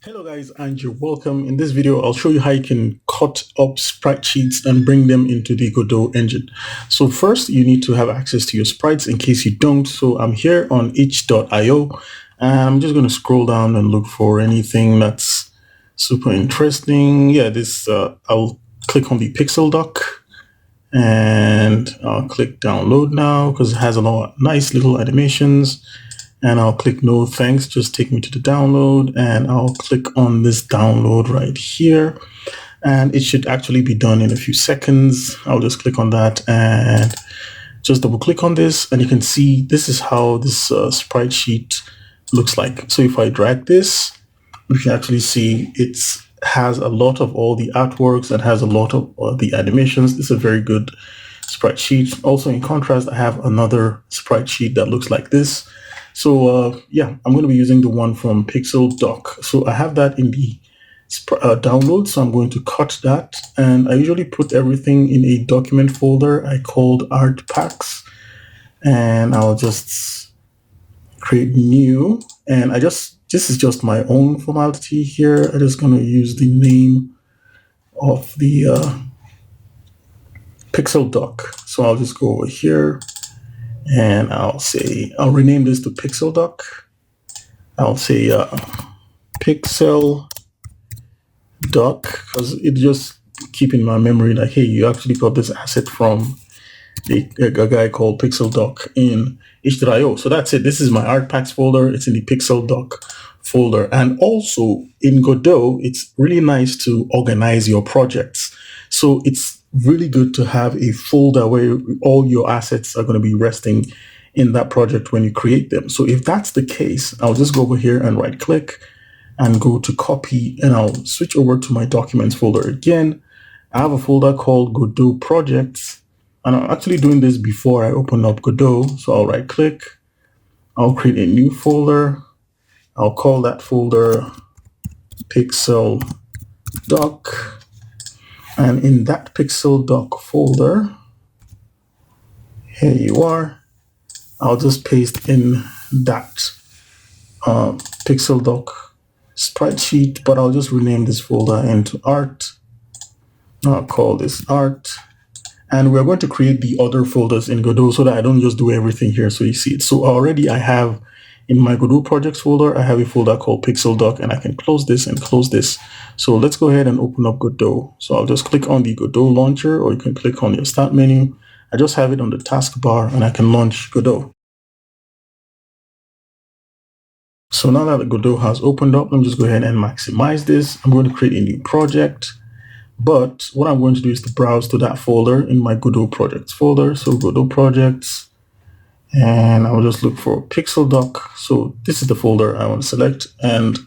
Hello guys, and you're welcome. In this video, I'll show you how you can cut up sprite sheets and bring them into the Godot engine. So first, you need to have access to your sprites in case you don't. So I'm here on itch.io, and I'm just going to scroll down and look for anything that's super interesting. Yeah, I'll click on the pixel dock and I'll click download now because it has a lot of nice little animations, and I'll click no thanks, just take me to the download, and I'll click on this download right here, and it should actually be done in a few seconds. I'll just click on that and just double click on this, and you can see this is how this sprite sheet looks like. So if I drag this, you can actually see it has a lot of all the artworks and has a lot of the animations. This is a very good sprite sheet. Also, in contrast, I have another sprite sheet that looks like this. So yeah, I'm going to be using the one from Pixel Doc. So I have that in the download. So I'm going to cut that. And I usually put everything in a document folder I called art packs. And I'll just create new. And this is just my own formality here. I'm just going to use the name of the Pixel Doc. So I'll just go over here and I'll rename this to Pixel Doc. I'll say Pixel Doc because it just keep in my memory like, hey, you actually got this asset from a guy called Pixel Doc in itch.io. So that's it. This is my art packs folder. It's in the Pixel Doc folder. And also in Godot, it's really nice to organize your projects. So it's really good to have a folder where all your assets are going to be resting in that project when you create them. So if that's the case, I'll just go over here and right click and go to copy, and I'll switch over to my documents folder again. I have a folder called Godot projects, and I'm actually doing this before I open up Godot. So I'll right click, I'll create a new folder. I'll call that folder Pixel Doc. And in that Pixel Doc folder, here you are, I'll just paste in that Pixel Doc sprite sheet, but I'll just rename this folder into art. I'll call this art. And we're going to create the other folders in Godot so that I don't just do everything here so you see it. So already I have in my Godot projects folder, I have a folder called Pixel Doc, and I can close this and close this. So let's go ahead and open up Godot. So I'll just click on the Godot launcher, or you can click on your start menu. I just have it on the taskbar and I can launch Godot. So now that Godot has opened up, let me just go ahead and maximize this. I'm going to create a new project. But what I'm going to do is to browse to that folder in my Godot projects folder. So Godot projects, and I'll just look for Pixel Doc. So this is the folder I want to select, and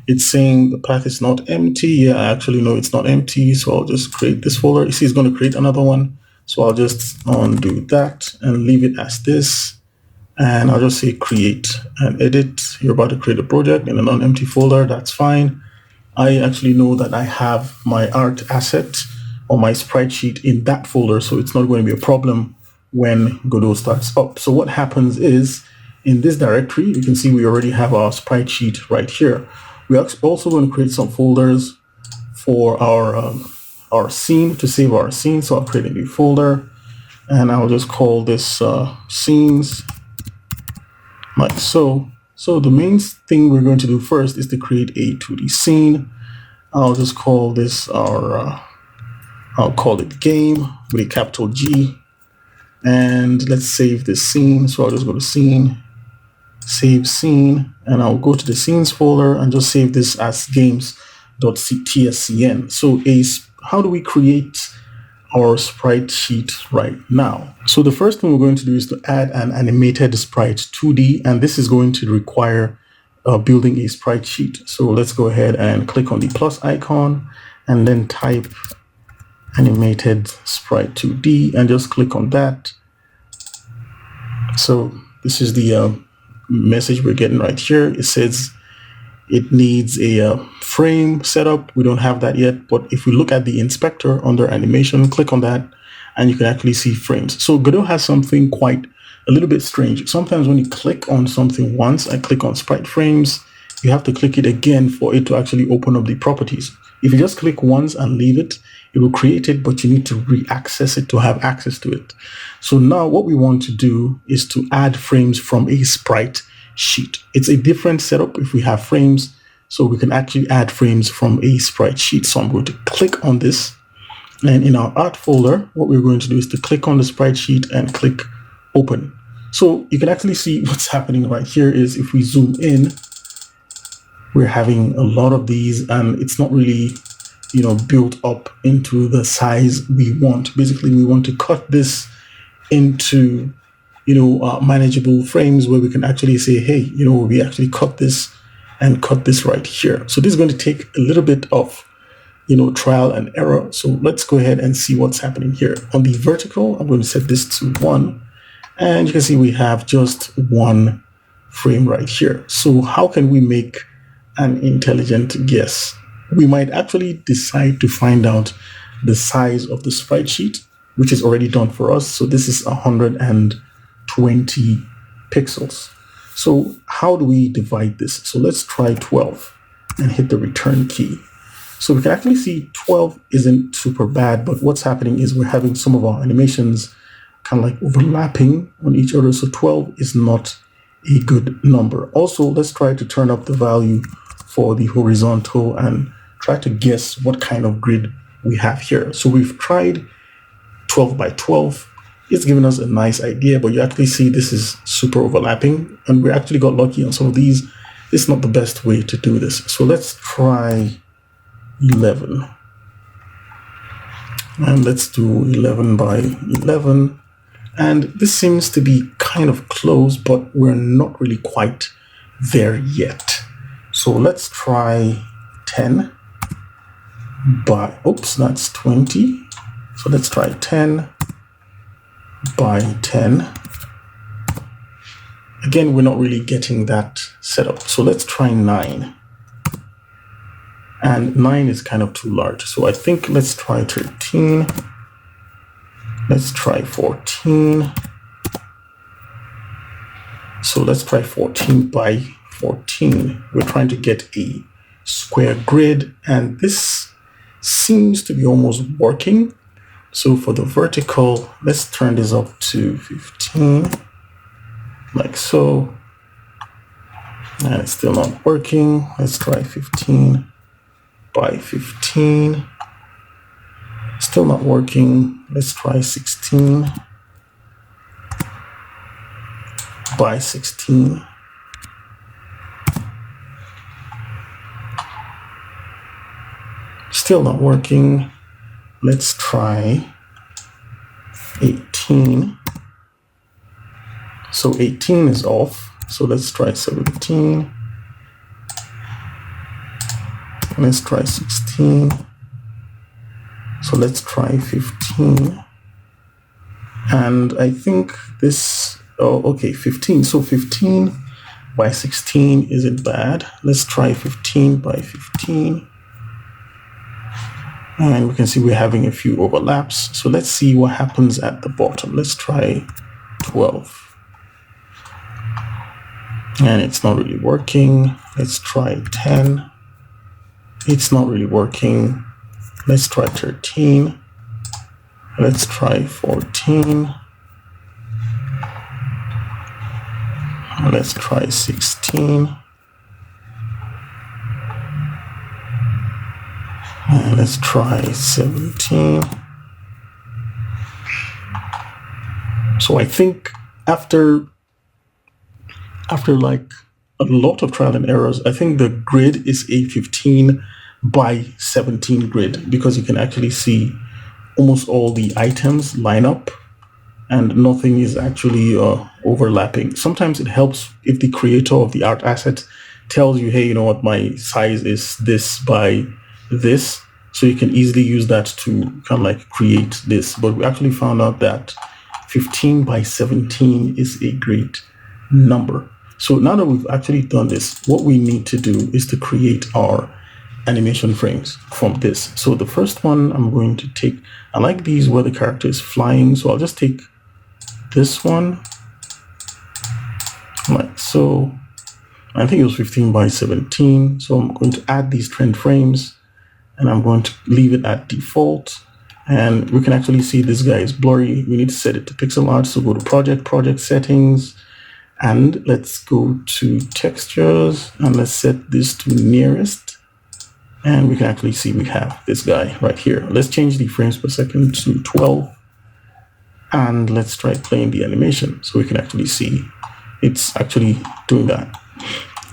it's saying the path is not empty. Yeah, I actually know it's not empty. So I'll just create this folder. You see, it's going to create another one. So I'll just undo that and leave it as this. And I'll just say create and edit. You're about to create a project in a non-empty folder. That's fine. I actually know that I have my art asset or my sprite sheet in that folder, so it's not going to be a problem when Godot starts up. So what happens is in this directory, you can see we already have our sprite sheet right here. We're also going to create some folders for our scene to save our scene. So I'll create a new folder and I'll just call this scenes like so. So the main thing we're going to do first is to create a 2D scene. I'll just call this I'll call it game with a capital G. And let's save this scene. So I'll just go to scene, save scene, and I'll go to the scenes folder and just save this as games.tscn. So how do we create our sprite sheet right now? So the first thing we're going to do is to add an animated sprite 2D, and this is going to require building a sprite sheet. So let's go ahead and click on the plus icon and then type animated sprite 2D and just click on that. So this is the message we're getting right here. It says it needs a frame setup. We don't have that yet, but if we look at the inspector under animation, click on that and you can actually see frames. So Godot has something quite a little bit strange. Sometimes when you click on something once, I click on sprite frames, you have to click it again for it to actually open up the properties. If you just click once and leave it, it will create it, but you need to re-access it to have access to it. So now what we want to do is to add frames from a sprite sheet. It's a different setup if we have frames, so we can actually add frames from a sprite sheet. So I'm going to click on this, and in our art folder, what we're going to do is to click on the sprite sheet and click open. So you can actually see what's happening right here is if we zoom in, we're having a lot of these, and it's not really, built up into the size we want. Basically, we want to cut this into, manageable frames where we can actually say, hey, we actually cut this and cut this right here. So this is going to take a little bit of, trial and error. So let's go ahead and see what's happening here. On the vertical, I'm going to set this to 1, and you can see we have just one frame right here. So how can we make an intelligent guess? We might actually decide to find out the size of the sprite sheet, which is already done for us. So this is 120 pixels. So how do we divide this? So let's try 12 and hit the return key. So we can actually see 12 isn't super bad, but what's happening is we're having some of our animations kind of like overlapping on each other. So 12 is not a good number. Also, let's try to turn up the value for the horizontal and try to guess what kind of grid we have here. So we've tried 12 by 12. It's given us a nice idea, but you actually see this is super overlapping, and we actually got lucky on some of these. It's not the best way to do this. So let's try 11. And let's do 11 by 11. And this seems to be kind of close, but we're not really quite there yet. So let's try 10 by, oops, that's 20. So let's try 10 by 10. Again, we're not really getting that set up. So let's try 9. And 9 is kind of too large. So I think let's try 13. Let's try 14. So let's try 14 by 14. We're trying to get a square grid, and this seems to be almost working. So for the vertical, let's turn this up to 15, like so. And it's still not working. Let's try 15 by 15. Still not working. Let's try 16 by 16. Still not working. Let's try 18. So 18 is off. So let's try 17. Let's try 16. So let's try 15. And I think this, oh, okay, 15. So 15 by 16 isn't bad. Let's try 15 by 15. And we can see we're having a few overlaps. So let's see what happens at the bottom. Let's try 12. And it's not really working. Let's try 10. It's not really working. Let's try 13. Let's try 14. Let's try 16. And let's try 17. So I think after like a lot of trial and errors, I think the grid is a 15 by 17 grid, because you can actually see almost all the items line up and nothing is actually overlapping. Sometimes it helps if the creator of the art asset tells you, hey, you know what, my size is this by this. So you can easily use that to kind of like create this. But we actually found out that 15 by 17 is a great number. So now that we've actually done this, what we need to do is to create our animation frames from this. So the first one I'm going to take, I like these where the character is flying. So I'll just take this one like so. I think it was 15 by 17. So I'm going to add these trend frames and I'm going to leave it at default. And we can actually see this guy is blurry. We need to set it to pixel art. So go to project settings, and let's go to textures and let's set this to nearest. And we can actually see we have this guy right here. Let's change the frames per second to 12. And let's try playing the animation so we can actually see it's actually doing that.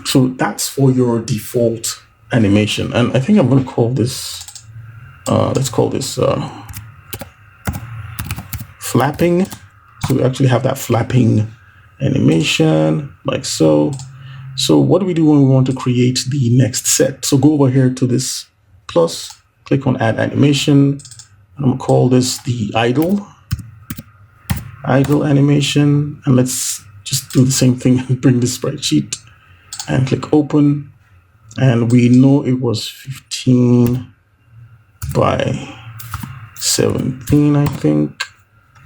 So that's for your default animation. And I think I'm going to call this, let's call this flapping. So we actually have that flapping animation like so. So what do we do when we want to create the next set? So go over here to this plus, click on add animation. I'm going to call this the idle animation. And let's just do the same thing and bring this sprite sheet and click open. And we know it was 15 by 17, I think.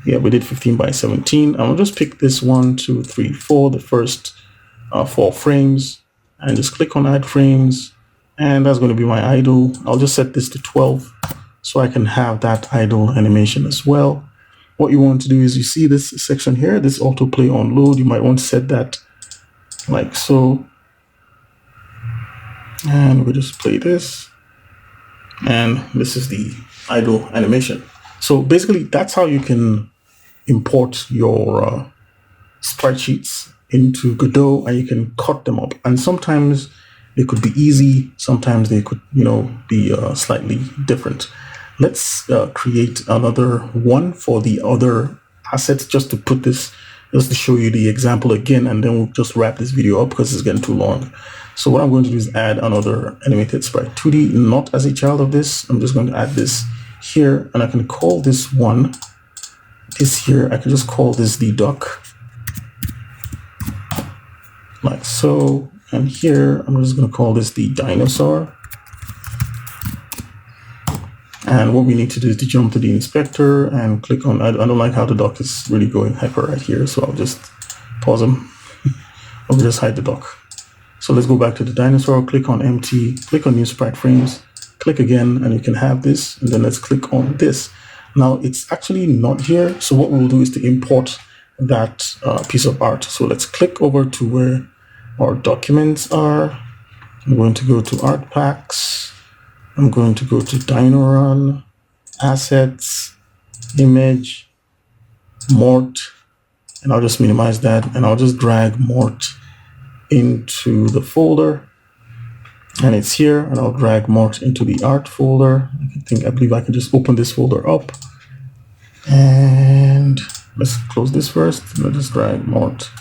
Yeah, we did 15 by 17. I'll just pick this 1, 2, 3, 4, the first 4 frames, and just click on add frames. And that's going to be my idle. I'll just set this to 12 so I can have that idle animation as well. What you want to do is you see this section here, this autoplay on load. You might want to set that like so. And we'll just play this. And this is the idle animation. So basically, that's how you can import your sprite sheets into Godot, and you can cut them up. And sometimes they could be easy. Sometimes they could, be slightly different. Let's create another one for the other assets just to put this, just to show you the example again, and then we'll just wrap this video up because it's getting too long. So what I'm going to do is add another animated sprite 2D, not as a child of this. I'm just going to add this here, and I can call this one, this here, I can just call this the duck, like so. And here, I'm just going to call this the dinosaur. And what we need to do is to jump to the inspector and click on, I don't like how the dock is really going hyper right here. So I'll just pause them. I'll just hide the dock. So let's go back to the dinosaur, click on empty, click on new sprite frames, click again, and you can have this. And then let's click on this. Now it's actually not here. So what we'll do is to import that piece of art. So let's click over to where our documents are. I'm going to go to art packs. I'm going to go to Dino-Run, Assets, Image, Mort, and I'll just minimize that, and I'll just drag Mort into the folder, and it's here, and I'll drag Mort into the art folder. I believe I can just open this folder up, and let's close this first. I'll just drag Mort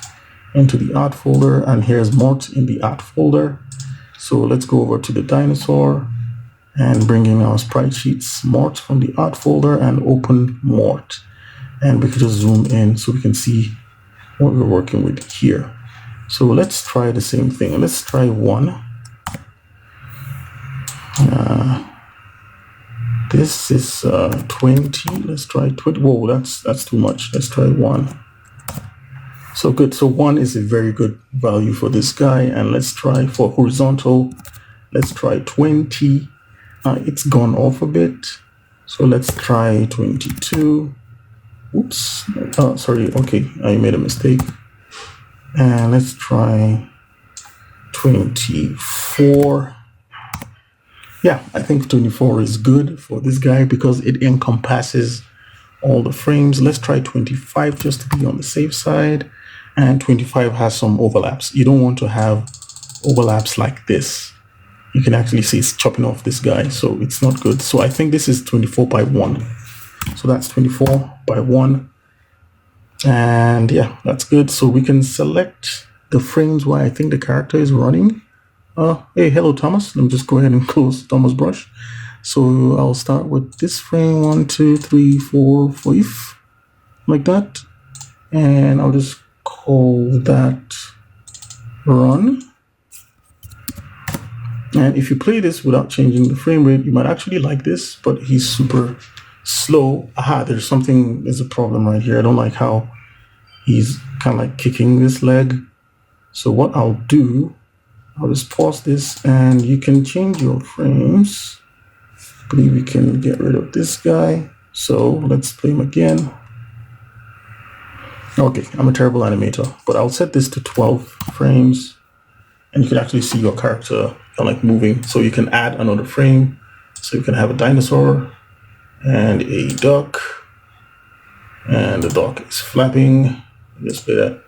into the art folder, and here's Mort in the art folder. So let's go over to the dinosaur and bring in our sprite sheets, Mort from the art folder, and open Mort. And we can just zoom in so we can see what we're working with here. So let's try the same thing. Let's try one. This is 20. Let's try 20. Whoa, that's too much. Let's try 1. So good. So 1 is a very good value for this guy. And let's try for horizontal. Let's try 20. It's gone off a bit, so let's try 22. Oops, sorry, okay, I made a mistake. And let's try 24. Yeah, I think 24 is good for this guy because it encompasses all the frames. Let's try 25 just to be on the safe side. And 25 has some overlaps. You don't want to have overlaps like this. You can actually see it's chopping off this guy, so it's not good. So I think this is 24 by 1. So that's 24 by 1. And yeah, that's good. So we can select the frames where I think the character is running. Hey, hello, Thomas. Let me just go ahead and close Thomas brush. So I'll start with this frame, 1, 2, 3, 4, 5, like that. And I'll just call that run. And if you play this without changing the frame rate, you might actually like this, but he's super slow. Aha, there's a problem right here. I don't like how he's kind of like kicking this leg. So what I'll do I'll just pause this and you can change your frames. I believe we can get rid of this guy. So let's play him again. Okay, I'm a terrible animator, but I'll set this to 12 frames and you can actually see your character kind of like moving. So you can add another frame. So you can have a dinosaur and a duck, and the duck is flapping. Let's play that.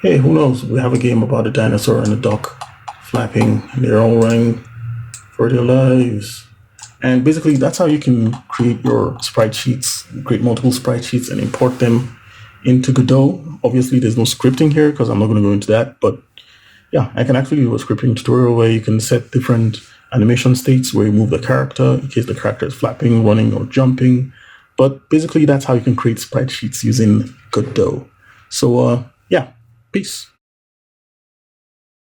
Hey, who knows? We have a game about a dinosaur and a duck flapping, and they're all running for their lives. And basically, that's how you can create your sprite sheets, create multiple sprite sheets and import them into Godot. Obviously, there's no scripting here because I'm not going to go into that. But yeah, I can actually do a scripting tutorial where you can set different animation states where you move the character in case the character is flapping, running, or jumping. But basically, that's how you can create sprite sheets using Godot. So yeah, peace.